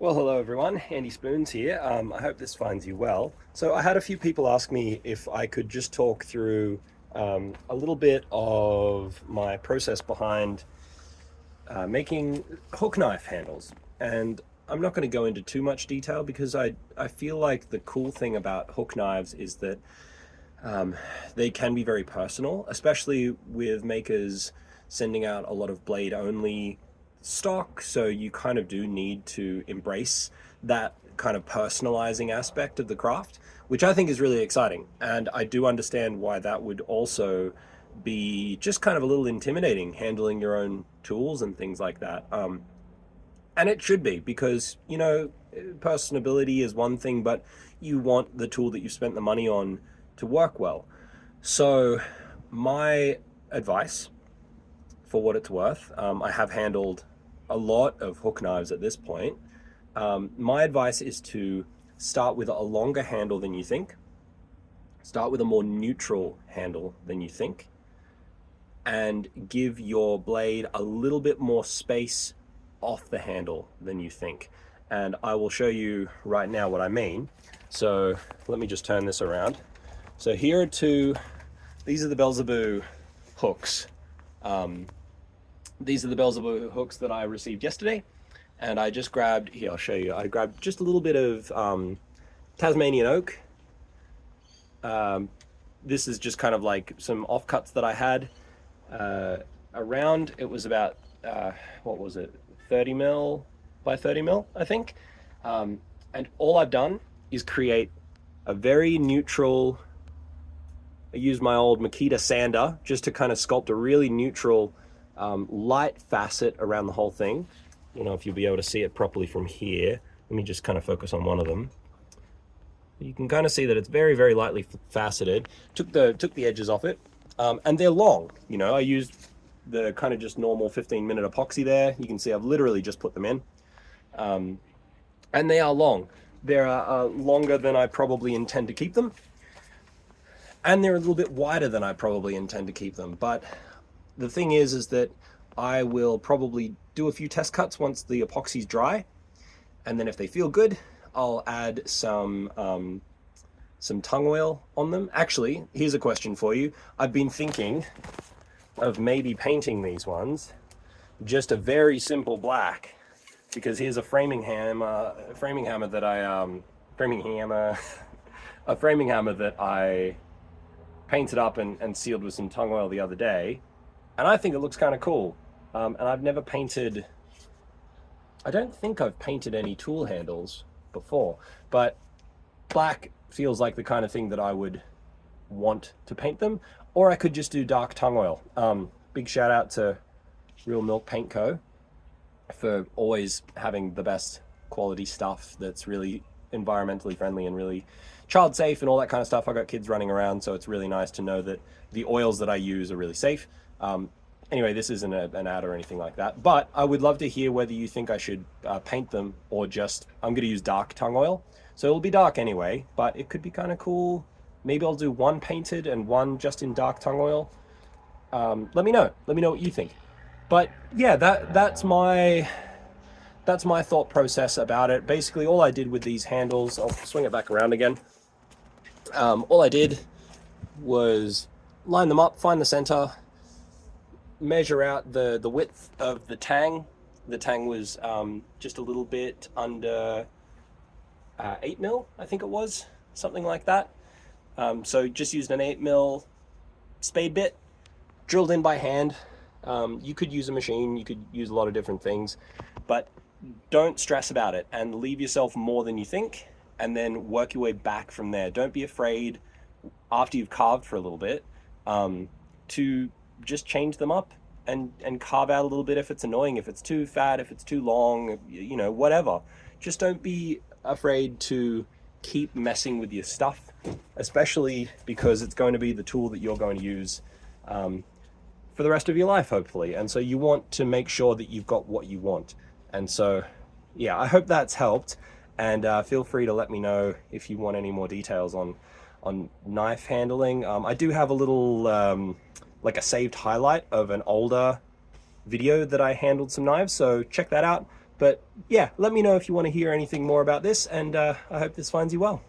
Well, hello everyone, Andy Spoons here. I hope this finds you well. So I had a few people ask me if I could just talk through a little bit of my process behind making hook knife handles. And I'm not going to go into too much detail because I feel like the cool thing about hook knives is that um, they can be very personal, especially with makers sending out a lot of blade only stock. So you kind of do need to embrace that kind of personalizing aspect of the craft, which I think is really exciting. And I do understand why that would also be just kind of a little intimidating, handling your own tools and things like that. And it should be because, personability is one thing, but you want the tool that you spent the money on to work well. So, my advice, for what it's worth, I have handled a lot of hook knives at this point. My advice is to start with a longer handle than you think, start with a more neutral handle than you think, and give your blade a little bit more space off the handle than you think. And I will show you right now what I mean. So let me just turn this around. So here are these are the Belzebub hooks. These are the Belzebub hooks that I received yesterday. And I just grabbed, here, I'll show you. I grabbed just a little bit of Tasmanian oak. This is just kind of like some offcuts that I had around. It was about, what was it, 30 mil by 30 mil, I think. And all I've done is create a very neutral, I used my old Makita sander just to kind of sculpt a really neutral light facet around the whole thing. I don't know if you'll be able to see it properly from here. Let me just kind of focus on one of them. You can kind of see that it's very, very lightly faceted. Took the edges off it, and they're long. I used the kind of just normal 15-minute epoxy there. You can see I've literally just put them in, and they are long. They're longer than I probably intend to keep them, and they're a little bit wider than I probably intend to keep them. But the thing is that I will probably do a few test cuts once the epoxy's dry, and then if they feel good, I'll add some tung oil on them. Actually, here's a question for you. I've been thinking of maybe painting these ones just a very simple black, because here's a framing hammer that I painted up and sealed with some tung oil the other day, and I think it looks kind of cool. And I've never painted, I don't think I've painted any tool handles before, but black feels like the kind of thing that I would want to paint them, or I could just do dark tung oil. Big shout out to Real Milk Paint Co. for always having the best quality stuff that's really environmentally friendly and really child safe and all that kind of stuff. I got kids running around, so it's really nice to know that the oils that I use are really safe. Anyway, this isn't an ad or anything like that, but I would love to hear whether you think I should paint them or just, I'm going to use dark tung oil. So it'll be dark anyway, but it could be kind of cool. Maybe I'll do one painted and one just in dark tung oil. Let me know. Let me know what you think. But yeah, that's my thought process about it. Basically, all I did with these handles, I'll swing it back around again. All I did was line them up, find the center, measure out the width of the tang. The tang was just a little bit under 8 mil, I think it was, something like that. So just used an 8 mil spade bit, drilled in by hand. You could use a machine, you could use a lot of different things, but don't stress about it and leave yourself more than you think, and then work your way back from there. Don't be afraid after you've carved for a little bit to just change them up and carve out a little bit if it's annoying, if it's too fat, if it's too long, whatever. Just don't be afraid to keep messing with your stuff, especially because it's going to be the tool that you're going to use for the rest of your life, hopefully. And so you want to make sure that you've got what you want. And so, yeah, I hope that's helped. And feel free to let me know if you want any more details on knife handling. I do have a little like a saved highlight of an older video that I handled some knives, so check that out. But yeah, let me know if you want to hear anything more about this, and I hope this finds you well.